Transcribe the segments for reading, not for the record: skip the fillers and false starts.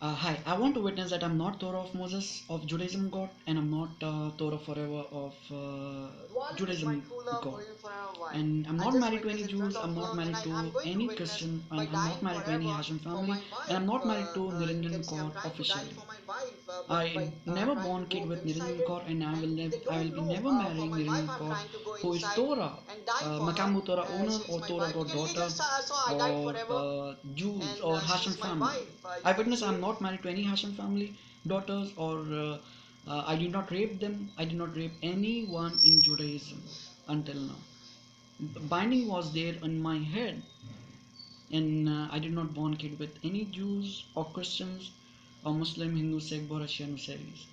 Hi, I want to witness that I'm not Torah of Moses of Judaism God, and I'm not Torah forever of Wallet is my Judaism true love God. for you for a while. And I'm I not just married to witnessed any in front Jews, of I'm not her, and married I'm to going to any witness Christian, by I'm not dying married to any forever Hashim for family, my and I'm wife. not married to You Niranjan can see I'm Kaur trying to die officially. for my wife, but I by never trying to born kid go with inside Niranjan it, Kaur, and and they I will don't be know. never For marrying my wife, Niranjan I'm Kaur, trying to go who is inside Torah, and die for her. Makamu Torah owner She's or my Torah wife. God You daughter, just saw I died or forever, Jews and or Hashim she's my family. wife. You I can witness see I'm it. not married to any Hashim family daughters, or I did not rape them. I did not rape anyone in Judaism until now. Binding was there in my head, and I did not born kid with any Jews or Christians or Muslim, Hindu, Sikh, Russian, Seris,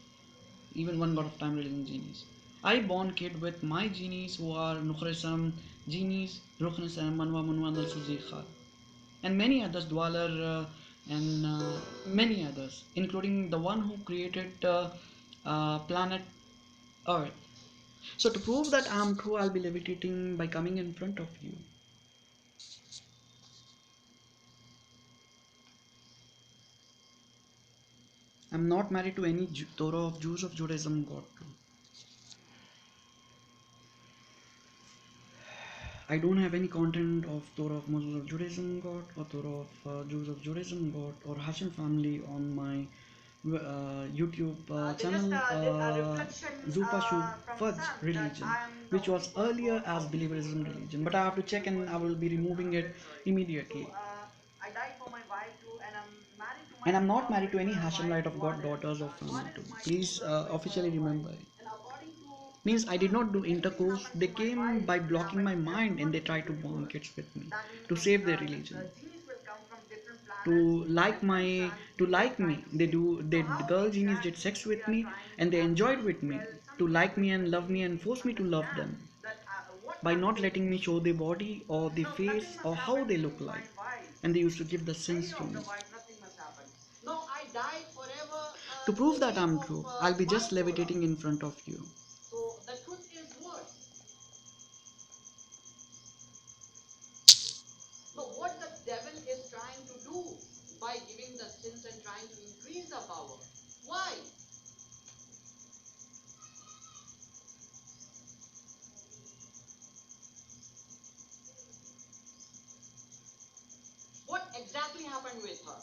even one god of time religion genies. I born kid with my genies who are Nukhresam genies, Rukhnesam, Manwa Munwa, Nalsuzi Khal, and many others, Dwalar, and many others, including the one who created planet Earth. So to prove that I'm true, I'll be levitating by coming in front of you. I'm not married to any Torah of Jews of Judaism God. I don't have any content of Torah of Moses of Judaism God, or Torah of Jews of Judaism God, or Hashim family on my YouTube They just channel, did a reflection Zupa Shub from Fudge sun that religion, I am the which only was person earlier as out here believerism religion. who But I can have to see check, the and world I will be beautiful. removing I'm it very sorry. immediately. So I died for my wife too, and I'm married to my And I'm not married to pretty any for a wife, Hashemite of God Dwalit. daughters or family Dwalit too. is my true Please love for you for officially a while. remember it. And according to Means I did Sun, not do if anything intercourse. happens They to my came wife, by it will blocking happen my to mind, and everyone they in the tried to bond universe. kids with me That means to from save their religion. genies will come from different to planets, like and from my Sun, to we are like me, trying to they save. do So they how girl genies did exactly sex we with are me, trying to and they enjoyed actually with me tell to something like to me it, and so love me we and need to force me to love understand them that what by are not those letting me show their body or their no, nothing face must or how happen they to look my like, wife. and they used to give the Any sins to of the me. wife, nothing must happen. No, I died forever To in prove the that name I'm of true, I'll be my just Torah. levitating in front of you. So the truth is what? No, what the devil is trying to do by giving the sins and trying to increase the power. Why? What exactly happened with her?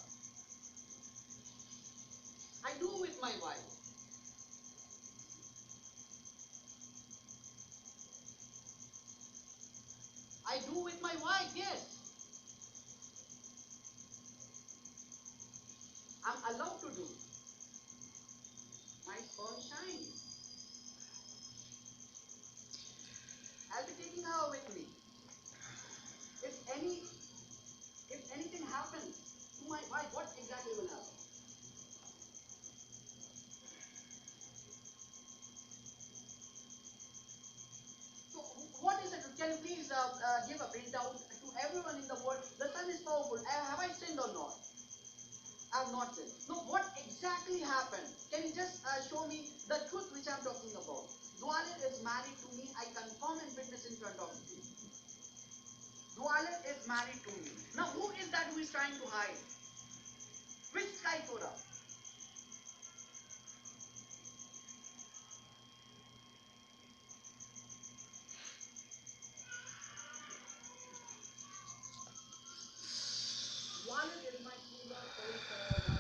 I do with my wife. I do with my wife, yes. I'm allowed to do. My sperm shines. I'll be taking her with me. If any if anything happens to my wife, what exactly will happen? So what is it? Can you please give a printout to everyone in the world? The sun is powerful. Have I sinned or not? I have not sinned. No, what exactly happened? Can you just show me the truth which I'm talking about? Dwalit is married to me. I confirm and witness in front of you. Dwalit is married to me. Now who is that who is trying to hide? Which Sky Torah? Dwalit is my true love for you for a while.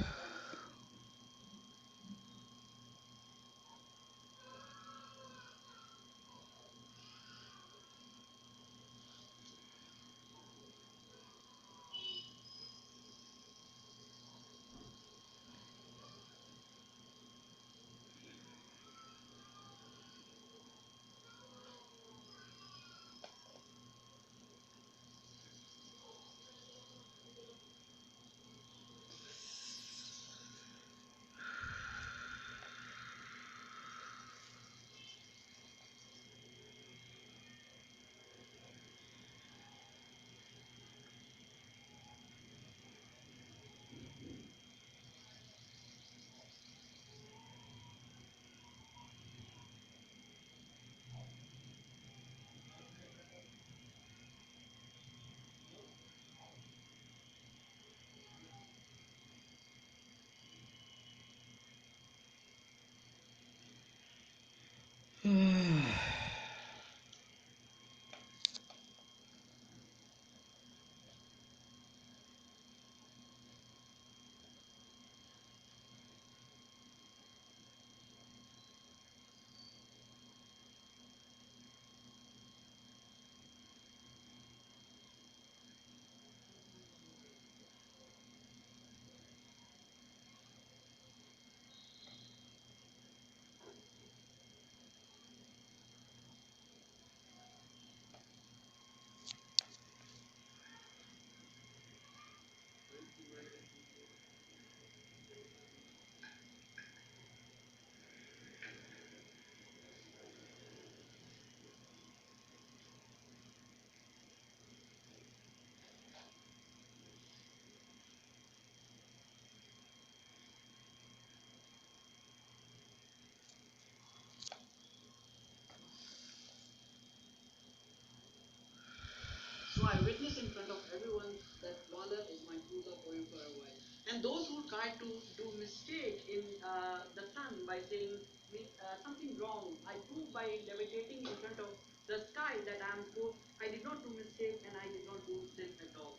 And those who try to do mistake in the sun by saying something wrong, I prove by levitating in front of the sky that I am true. I did not do mistake and I did not do sin at all.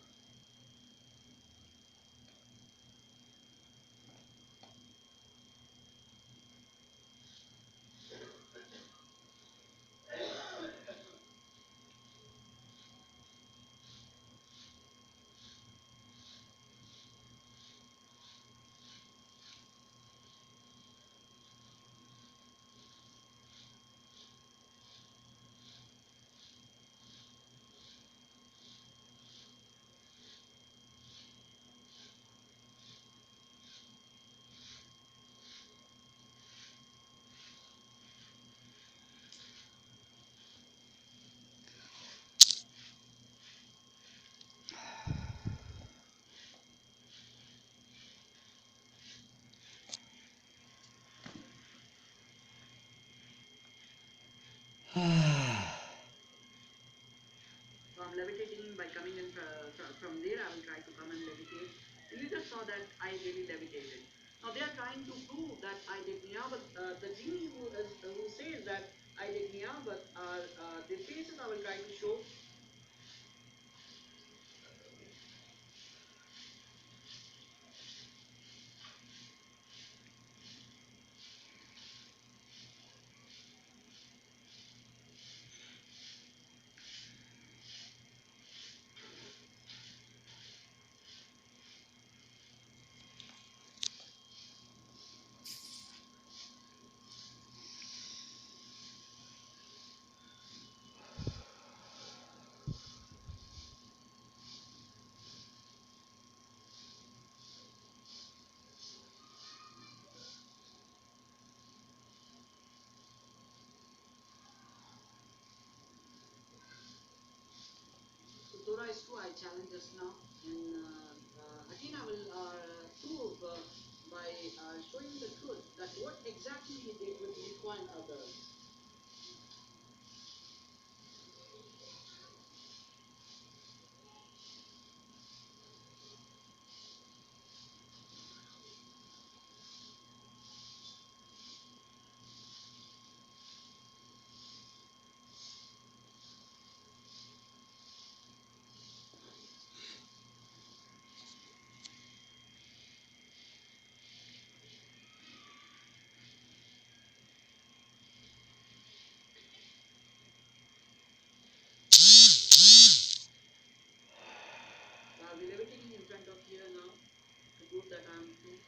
So I'm levitating by coming in from there. I will try to come and levitate. You just saw that I really levitated. Now they are trying to prove that I did niyabat. The genie who says that I did niyabat are the faces I will try to show. So Torah is true. I challenge us now, and again I will prove by showing the truth that what exactly he did with Nufra and others. So I'll be levitating in front of here now to prove that I am true.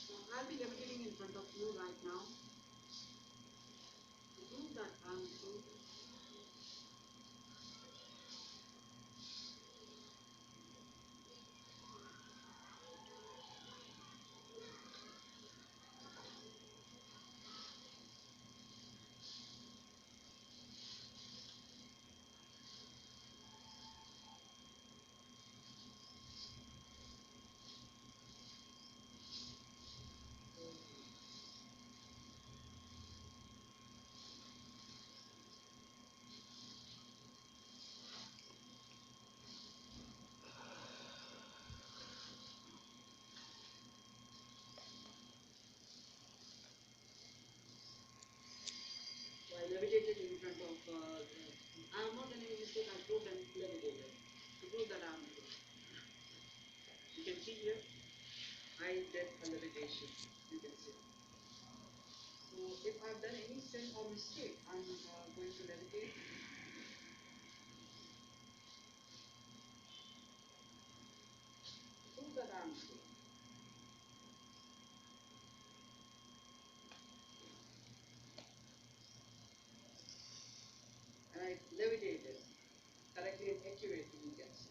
So I'll be levitating in front of you right now to prove that I am true. So I levitated in front of. I have not done any mistake. I proved and levitated to prove that I am true. You can see here. I did a levitation. You can see. So if I've done any sin or mistake, I'm going to levitate to prove that I'm true. And I levitated correctly and accurately, you can see.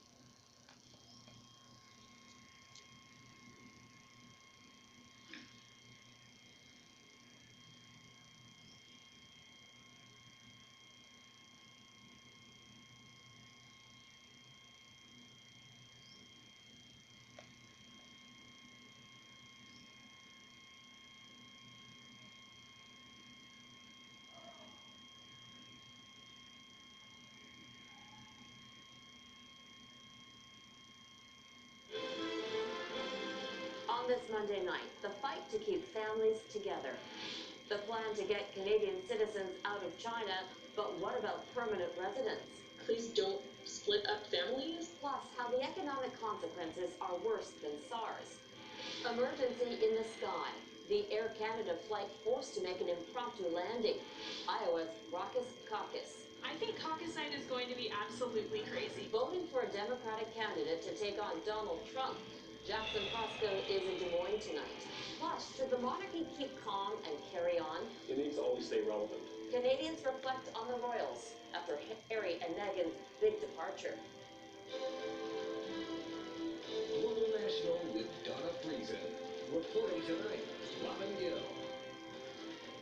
since Monday night, the fight to keep families together. The plan to get Canadian citizens out of China, but what about permanent residents? Please don't split up families. Plus, how the economic consequences are worse than SARS. Emergency in the sky. The Air Canada flight forced to make an impromptu landing. Iowa's raucous caucus. I think caucus night is going to be absolutely crazy. Voting for a Democratic candidate to take on Donald Trump. Jackson Fosco is in Des Moines tonight. Plus, should the monarchy keep calm and carry on? It needs to always stay relevant. Canadians reflect on the royals after Harry and Meghan's big departure. Global National with Donna Friesen. Reporting tonight, Robin Gill.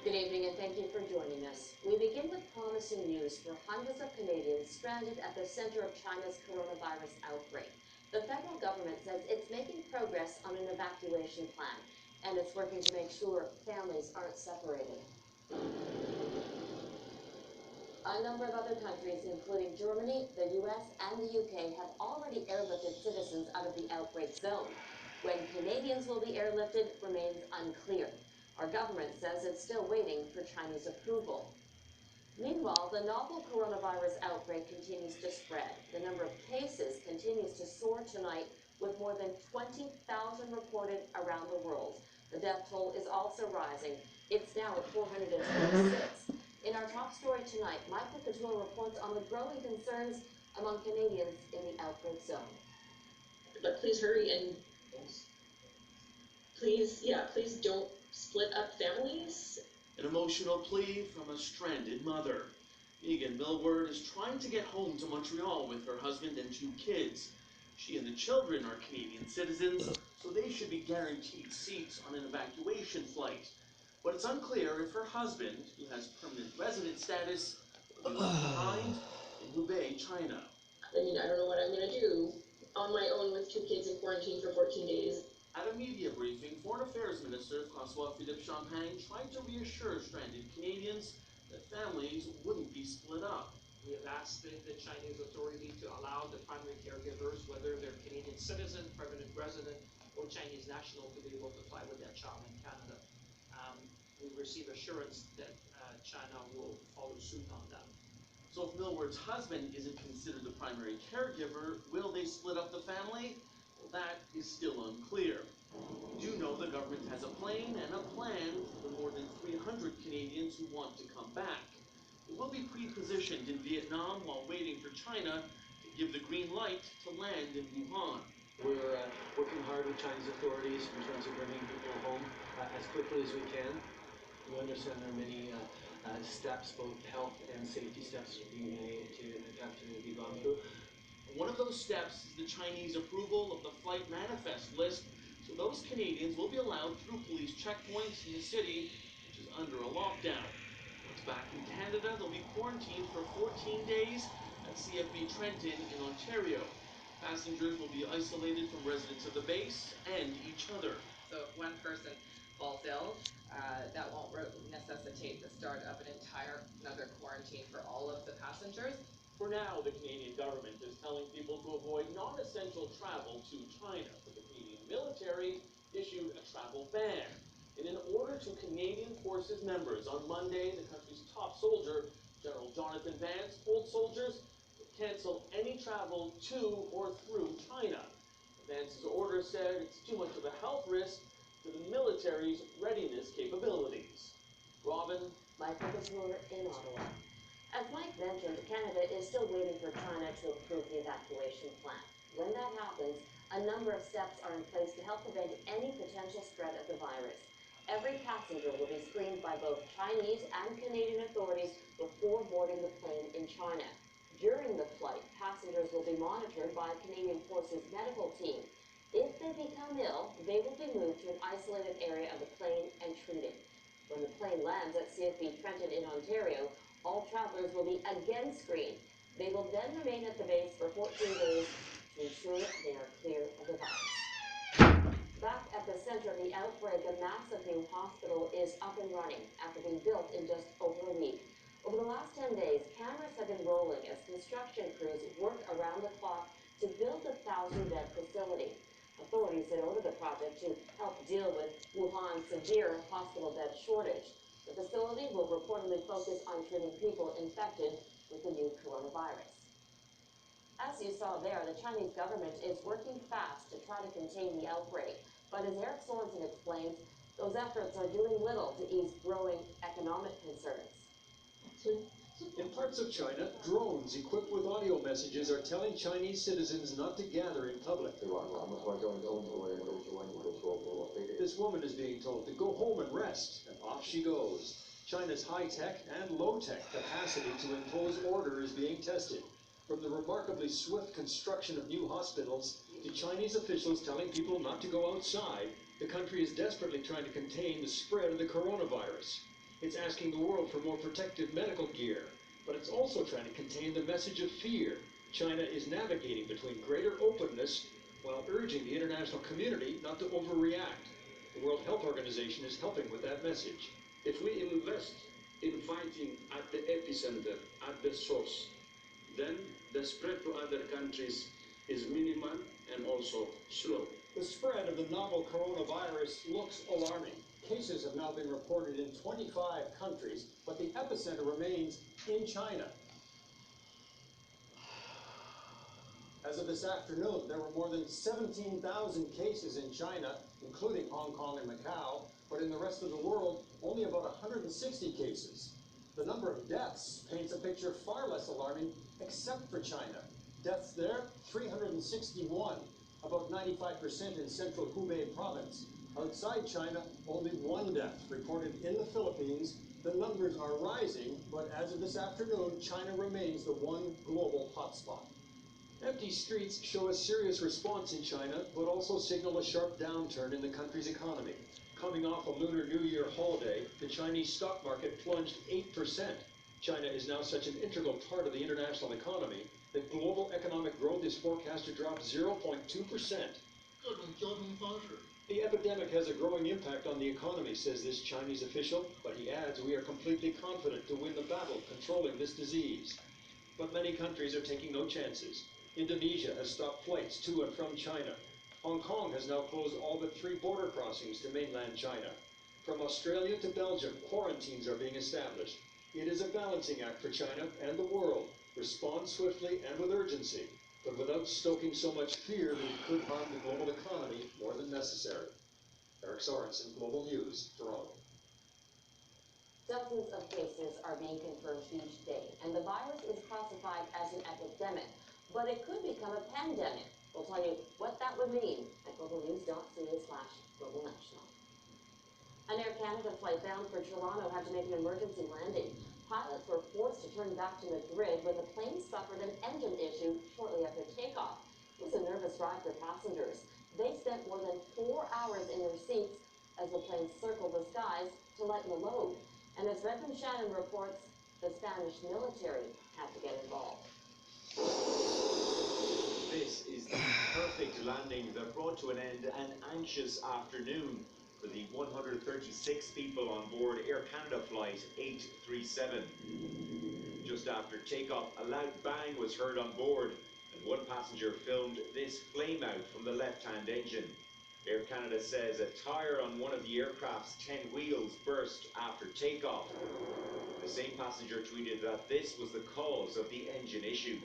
Good evening and thank you for joining us. We begin with promising news for hundreds of Canadians stranded at the center of China's coronavirus outbreak. The federal government says it's making progress on an evacuation plan, and it's working to make sure families aren't separated. A number of other countries, including Germany, the US, and the UK, have already airlifted citizens out of the outbreak zone. When Canadians will be airlifted remains unclear. Our government says it's still waiting for China's approval. Meanwhile, the novel coronavirus outbreak continues to spread. The number of cases continues to soar tonight, with more than 20,000 reported around the world. The death toll is also rising. It's now at 426. In our top story tonight, Michael Couture reports on the growing concerns among Canadians in the outbreak zone. But please hurry and please don't split up families. An emotional plea from a stranded mother. Megan Millward is trying to get home to Montreal with her husband and 2 kids. She and the children are Canadian citizens, so they should be guaranteed seats on an evacuation flight. But it's unclear if her husband, who has permanent resident status, will be left behind in Hubei, China. I mean, I don't know what I'm going to do on my own with 2 kids in quarantine for 14 days. At a media briefing, Foreign Affairs Minister François-Philippe Champagne tried to reassure stranded Canadians that families wouldn't be split up. We have asked the Chinese authority to allow the primary caregivers, whether they're Canadian citizen, permanent resident, or Chinese national, to be able to fly with their child in Canada. We've received assurance that China will follow suit on that. So if Millward's husband isn't considered the primary caregiver, will they split up the family? Well, that is still unclear. We do know the government has a plane and a plan for the more than 300 Canadians who want to come back. It will be pre-positioned in Vietnam while waiting for China to give the green light to land in Wuhan. We're working hard with Chinese authorities in terms of bringing people home as quickly as we can. We understand there are many steps, both health and safety steps, being made that have to be gone through. One of those steps is the Chinese approval of the flight manifest list, so those Canadians will be allowed through police checkpoints in the city, which is under a lockdown. Once back in Canada, they'll be quarantined for 14 days at CFB Trenton in Ontario. Passengers will be isolated from residents of the base and each other. So if one person falls ill, that won't necessitate the start of another quarantine for all of the passengers. For now, the Canadian government is telling people to avoid non-essential travel to China, but the Canadian military issued a travel ban. In an order to Canadian Forces members on Monday, the country's top soldier, General Jonathan Vance, told soldiers to cancel any travel to or through China. Vance's order said it's too much of a health risk to the military's readiness capabilities. Robin? Michael Couture in Ottawa. As Mike mentioned, Canada is still waiting for China to approve the evacuation plan. When that happens, a number of steps are in place to help prevent any potential spread of the virus. Every passenger will be screened by both Chinese and Canadian authorities before boarding the plane in China. During the flight, passengers will be monitored by Canadian Forces medical team. If they become ill, they will be moved to an isolated area of the plane and treated. When the plane lands at CFB Trenton in Ontario, all travelers will be again screened. They will then remain at the base for 14 days to ensure they are clear of the virus. Back at the center of the outbreak, a massive new hospital is up and running after being built in just over a week. Over the last 10 days, cameras have been rolling as construction crews work around the clock to build a 1,000-bed facility. Authorities had ordered the project to help deal initially focus on treating people infected with the new coronavirus. As you saw there, the Chinese government is working fast to try to contain the outbreak. But as Eric Sorensen explains, those efforts are doing little to ease growing economic concerns. In parts of China, drones equipped with audio messages are telling Chinese citizens not to gather in public. This woman is being told to go home and rest, and off she goes. China's high-tech and low-tech capacity to impose order is being tested. From the remarkably swift construction of new hospitals to Chinese officials telling people not to go outside, the country is desperately trying to contain the spread of the coronavirus. It's asking the world for more protective medical gear, but it's also trying to contain the message of fear. China is navigating between greater openness while urging the international community not to overreact. The World Health Organization is helping with that message. If we invest in fighting at the epicenter, at the source, then the spread to other countries is minimal and also slow. The spread of the novel coronavirus looks alarming. Cases have now been reported in 25 countries, but the epicenter remains in China. As of this afternoon, there were more than 17,000 cases in China, including Hong Kong and Macau, but in the rest of the world, only about 160 cases. The number of deaths paints a picture far less alarming, except for China. Deaths there, 361, about 95% in central Hubei province. Outside China, only one death reported in the Philippines. The numbers are rising, but as of this afternoon, China remains the one global hotspot. Empty streets show a serious response in China, but also signal a sharp downturn in the country's economy. Coming off a Lunar New Year holiday, the Chinese stock market plunged 8%. China is now such an integral part of the international economy that global economic growth is forecast to drop 0.2%. The epidemic has a growing impact on the economy, says this Chinese official, but he adds we are completely confident to win the battle controlling this disease. But many countries are taking no chances. Indonesia has stopped flights to and from China. Hong Kong has now closed all but 3 border crossings to mainland China. From Australia to Belgium, quarantines are being established. It is a balancing act for China and the world. Respond swiftly and with urgency, but without stoking so much fear that it could harm the global economy more than necessary. Eric Sorensen, Global News, Toronto. Dozens of cases are being confirmed each day, and the virus is classified as an epidemic, but it could become a pandemic. We'll tell you what that would mean at globalnews.ca/Global National. An Air Canada flight bound for Toronto had to make an emergency landing. Pilots were forced to turn back to Madrid when the plane suffered an engine issue shortly after takeoff. It was a nervous ride for passengers. They spent more than 4 hours in their seats as the plane circled the skies to lighten the load. And as Redmond Shannon reports, the Spanish military had to get involved. This is the perfect landing that brought to an end an anxious afternoon for the 136 people on board Air Canada Flight 837. Just after takeoff, a loud bang was heard on board, and one passenger filmed this flame out from the left-hand engine. Air Canada says a tyre on one of the aircraft's 10 wheels burst after takeoff. The same passenger tweeted that this was the cause of the engine issue.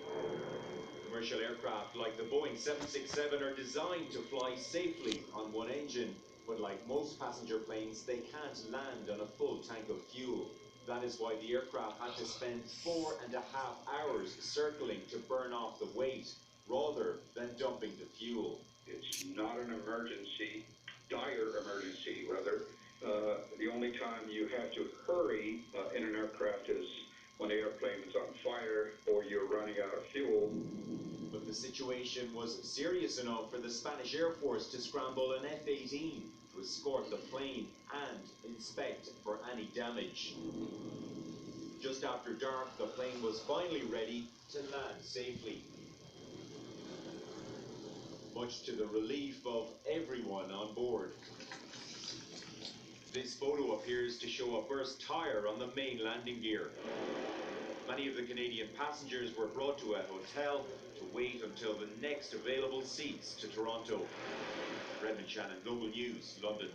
Commercial aircraft like the Boeing 767 are designed to fly safely on one engine, but like most passenger planes, they can't land on a full tank of fuel. That is why the aircraft had to spend 4.5 hours circling to burn off the weight, rather than dumping the fuel. It's not an emergency, dire emergency, rather. The only time you have to hurry in an aircraft is when the airplane is on fire or you're running out of fuel. But the situation was serious enough for the Spanish Air Force to scramble an F-18 to escort the plane and inspect for any damage. Just after dark, the plane was finally ready to land safely, much to the relief of everyone on board. This photo appears to show a burst tyre on the main landing gear. Many of the Canadian passengers were brought to a hotel to wait until the next available seats to Toronto. Redmond Shannon, Global News, London.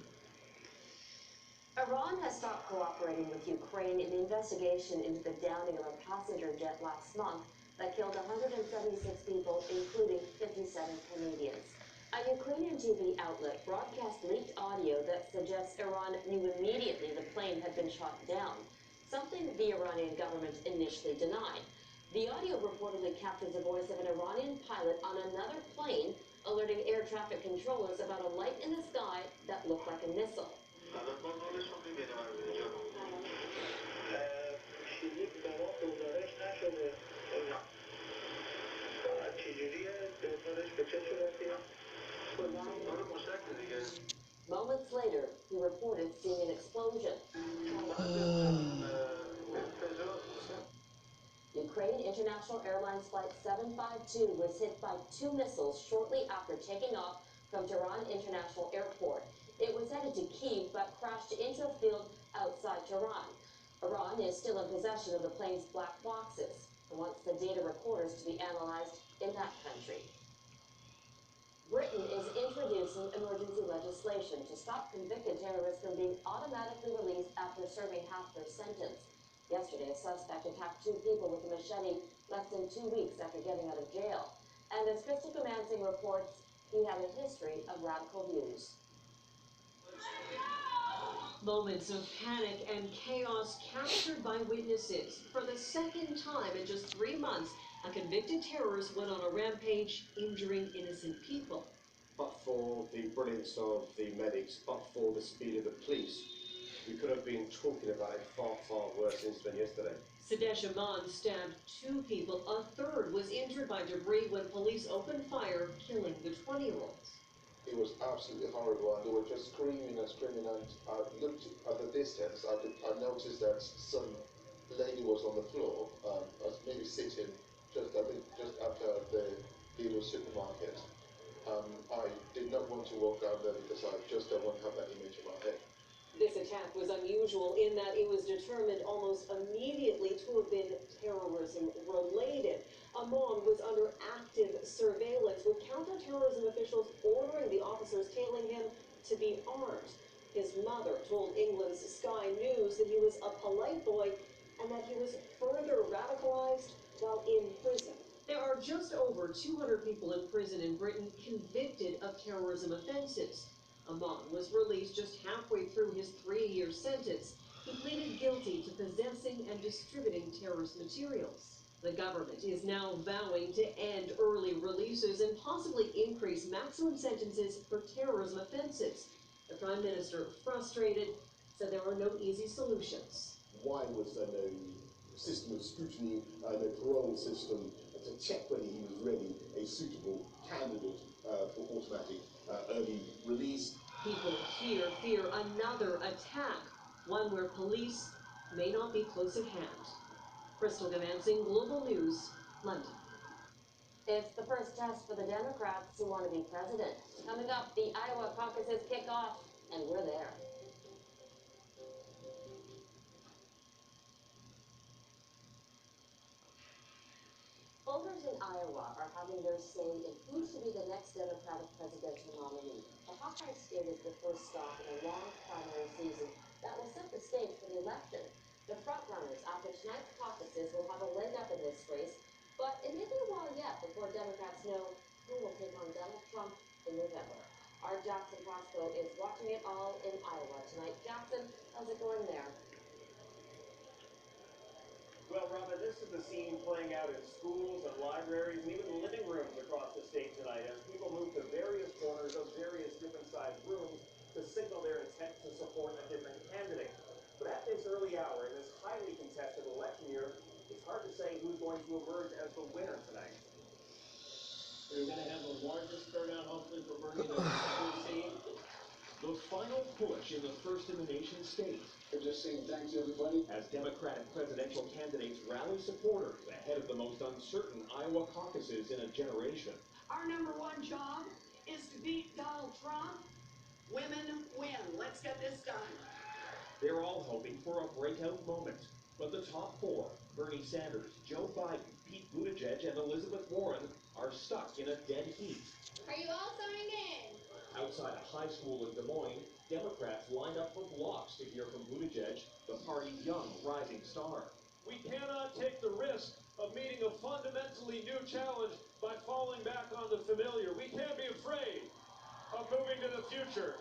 Iran has stopped cooperating with Ukraine in the investigation into the downing of a passenger jet last month that killed 176 people, including 57 Canadians. A Ukrainian TV outlet broadcast leaked audio that suggests Iran knew immediately the plane had been shot down, something the Iranian government initially denied. The audio reportedly captures the voice of an Iranian pilot on another plane, alerting air traffic controllers about a light in the sky that looked like a missile. Moments later, he reported seeing an explosion. Ukraine International Airlines Flight 752 was hit by 2 missiles shortly after taking off from Tehran International Airport. It was headed to Kyiv but crashed into a field outside Tehran. Iran is still in possession of the plane's black boxes and wants the data recorders to be analyzed in that country. Britain is introducing emergency legislation to stop convicted terrorists from being automatically released after serving half their sentence. Yesterday, a suspect attacked 2 people with a machete less than 2 weeks after getting out of jail. And as Crystal Comansing reports, he had a history of radical views. Moments of panic and chaos captured by witnesses. For the second time in just 3 months, a convicted terrorist went on a rampage, injuring innocent people. But for the brilliance of the medics, but for the speed of the police, we could have been talking about a far, far worse incident yesterday. Sadesh Ahmed stabbed 2 people. A third was injured by debris when police opened fire, killing the 20-year-old. It was absolutely horrible, and they were just screaming and screaming, and I looked at the distance. I noticed that some lady was on the floor, maybe sitting just after the little supermarket. I did not want to walk down there because I just don't want to have that image in my head. This attack was unusual in that it was determined almost immediately to have been terrorism related. Ahmed was under active surveillance, with counterterrorism officials ordering the officers tailing him to be armed. His mother told England's Sky News that he was a polite boy and that he was further radicalized while in prison. There are just over 200 people in prison in Britain convicted of terrorism offenses. Ahmed was released just halfway through his 3-year sentence. He pleaded guilty to possessing and distributing terrorist materials. The government is now vowing to end early releases and possibly increase maximum sentences for terrorism offenses. The Prime Minister, frustrated, said there are no easy solutions. Why was there no system of scrutiny, no parole system to check whether he was really a suitable candidate for automatic early release? People here fear another attack, one where police may not be close at hand. Crystal Comansing, Global News, London. It's the first test for the Democrats who want to be president. Coming up, the Iowa caucuses kick off, and we're there. Voters in Iowa are having their say in who should be the next Democratic presidential nominee. The Hawkeye State is the first stop in a long primary season that will set the stage for the election. The frontrunners after tonight's caucuses will have a leg up in this race, but it may be a while yet before Democrats know who will take on Donald Trump in November. Our Jackson Pasco is watching it all in Iowa tonight. Jackson, how's it going there? Well, Robin, this is the scene playing out in schools and libraries and even living rooms across the state tonight as people move to various corners of various different sized rooms to signal their intent to support a different candidate. But at this early hour in this highly contested election year, it's hard to say who's going to emerge as the winner tonight. We're going to have the largest turnout, hopefully, for Bernie that we've seen. The final push in the first-in-the-nation state. I'm just saying thanks, everybody. As Democratic presidential candidates rally supporters ahead of the most uncertain Iowa caucuses in a generation. Our number one job is to beat Donald Trump. Women win. Let's get this done. They're all hoping for a breakout moment. But the top 4, Bernie Sanders, Joe Biden, Pete Buttigieg, and Elizabeth Warren, are stuck in a dead heat. Are you all signing in? Outside a high school in Des Moines, Democrats lined up for blocks to hear from Buttigieg, the party's young rising star. We cannot take the risk of meeting a fundamentally new challenge by falling back on the familiar. We can't be afraid of moving to the future.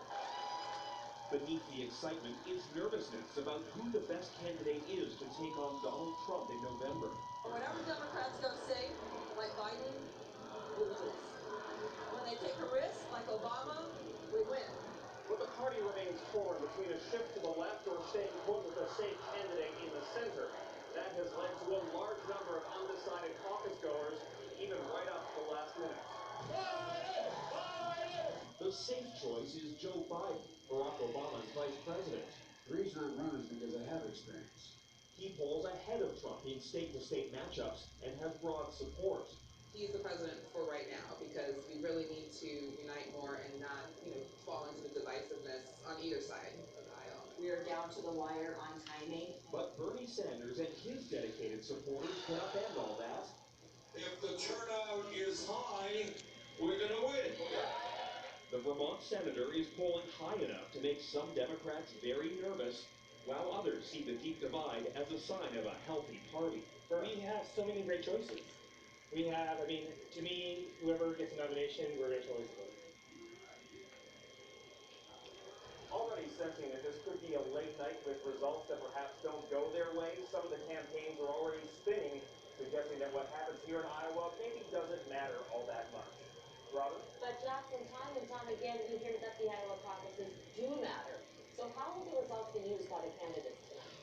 Beneath the excitement is nervousness about who the best candidate is to take on Donald Trump in November. Whenever Democrats go safe, like Biden, we lose. When they take a risk, like Obama, we win. But the party remains torn between a shift to the left or staying put with a safe candidate in the center. That has led to a large number of undecided caucus goers, even right up to the last minute. The safe choice is Joe Biden, Barack Obama's vice president. The reason I run is because I have experience. He polls ahead of Trump in state-to-state matchups and has broad support. He's the president for right now because we really need to unite more and not, fall into the divisiveness on either side of the aisle. We are down to the wire on timing. But Bernie Sanders and his dedicated supporters can upend all that. If the turnout is high, we're going to win. The Vermont senator is polling high enough to make some Democrats very nervous, while others see the deep divide as a sign of a healthy party. We have so many great choices. We have, to me, whoever gets a nomination, we're going to always vote. Already sensing that this could be a late night with results that perhaps don't go their way, some of the campaigns are already spinning, suggesting that what happens here in Iowa maybe doesn't matter all that much. Robin? But Jackson, time and time again, we hear that the Iowa caucuses do matter. So how will the results be used by the candidates tonight?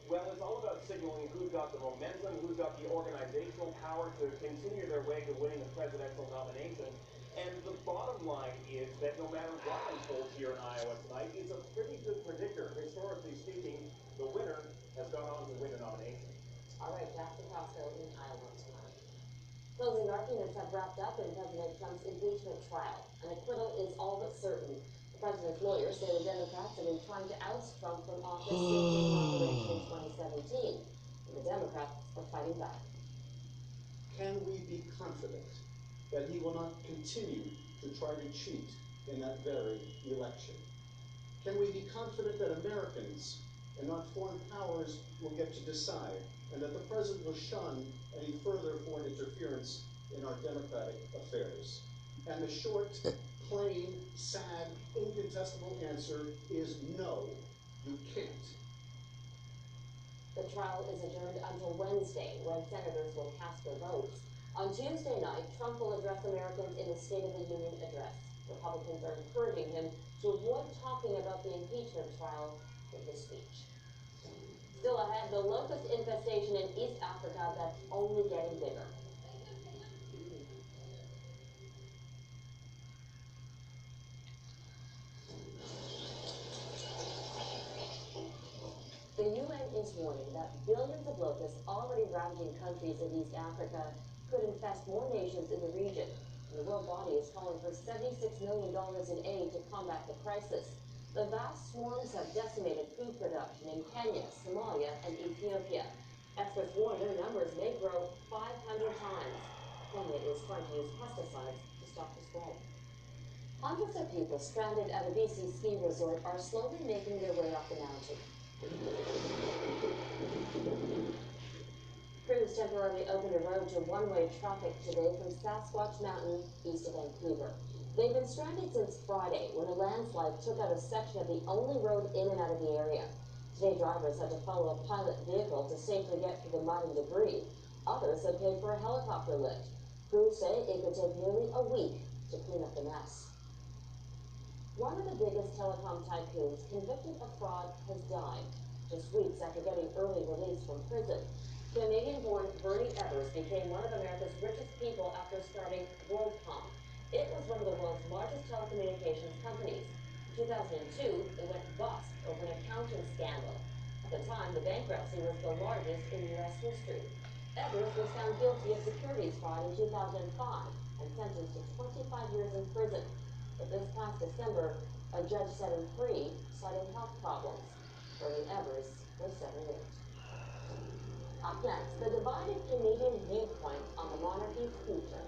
Well, it's all about signaling who's got the momentum, who's got the organizational power to continue their way to winning the presidential nomination. And the bottom line is that no matter what unfolds here in Iowa tonight, it's a pretty good predictor. Historically speaking, the winner has gone on to win the nomination. All right, Jackson Costco in Iowa tonight. Closing arguments have wrapped up in President Trump's impeachment trial. An acquittal is all but certain. The president's lawyers say the Democrats have been trying to oust Trump from office since his inauguration in 2017. And the Democrats are fighting back. Can we be confident that he will not continue to try to cheat in that very election? Can we be confident that Americans and not foreign powers will get to decide, and that the president will shun any further foreign interference in our democratic affairs? And the short, plain, sad, incontestable answer is no, you can't. The trial is adjourned until Wednesday, when senators will cast their votes. On Tuesday night, Trump will address Americans in a State of the Union address. Republicans are encouraging him to avoid talking about the impeachment trial in his speech. Still ahead, the locust infestation in East Africa that's only getting bigger. The UN is warning that billions of locusts already ravaging countries in East Africa could infest more nations in the region. And the world body is calling for $76 million in aid to combat the crisis. The vast swarms have decimated food production in Kenya, Somalia, and Ethiopia. Experts warn their numbers may grow 500 times. Kenya is trying to use pesticides to stop the spread. Hundreds of people stranded at a BC ski resort are slowly making their way up the mountain. Crews temporarily opened a road to one-way traffic today from Sasquatch Mountain east of Vancouver. They've been stranded since Friday when a landslide took out a section of the only road in and out of the area. Today, drivers had to follow a pilot vehicle to safely get through the mud and debris. Others had paid for a helicopter lift. Crews say it could take nearly a week to clean up the mess. One of the biggest telecom tycoons convicted of fraud has died, just weeks after getting early release from prison. Canadian-born Bernie Evers became one of America's richest people after starting WorldCom. It was one of the world's largest telecommunications companies. In 2002, it went bust over an accounting scandal. At the time, the bankruptcy was the largest in U.S. history. Evers was found guilty of securities fraud in 2005 and sentenced to 25 years in prison. But this past December, a judge set him free, citing health problems. Bernie Evers was 78. Up next, the divided Canadian viewpoint on the monarchy's future.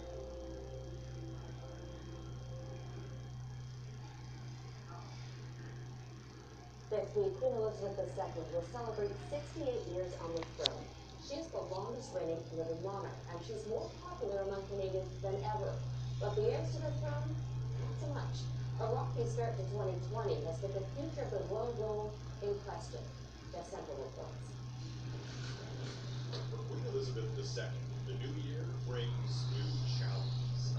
Next week, Queen Elizabeth II will celebrate 68 years on the throne. She is the longest reigning living monarch, and she's more popular among Canadians than ever. But the heirs to the throne, not so much. A rocky start to 2020 has put the future of the royal role in question. Jeff Semple reports. For Queen Elizabeth II, the new year brings new challenges.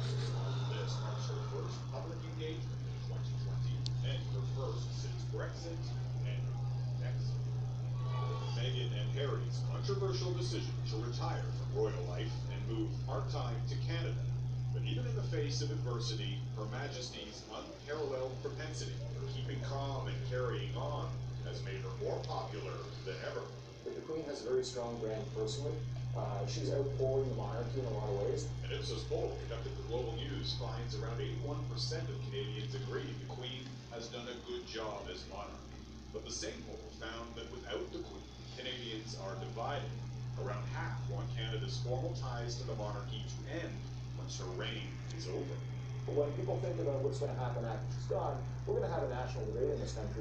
This marks her first public engagement in 2020 and her first since Brexit and Brexit. Meghan and Harry's controversial decision to retire from royal life and move part-time to Canada. But even in the face of adversity, Her Majesty's unparalleled propensity for keeping calm and carrying on has made her more popular than ever. The Queen has a very strong brand personally. She's outpolling the monarchy in a lot of ways. An Ipsos poll conducted for Global News finds around 81% of Canadians agree the Queen has done a good job as monarch. But the same poll found that without the Queen, Canadians are divided. Around half want Canada's formal ties to the monarchy to end once her reign is over. When people think about what's going to happen after she's gone, we're going to have a national debate in this country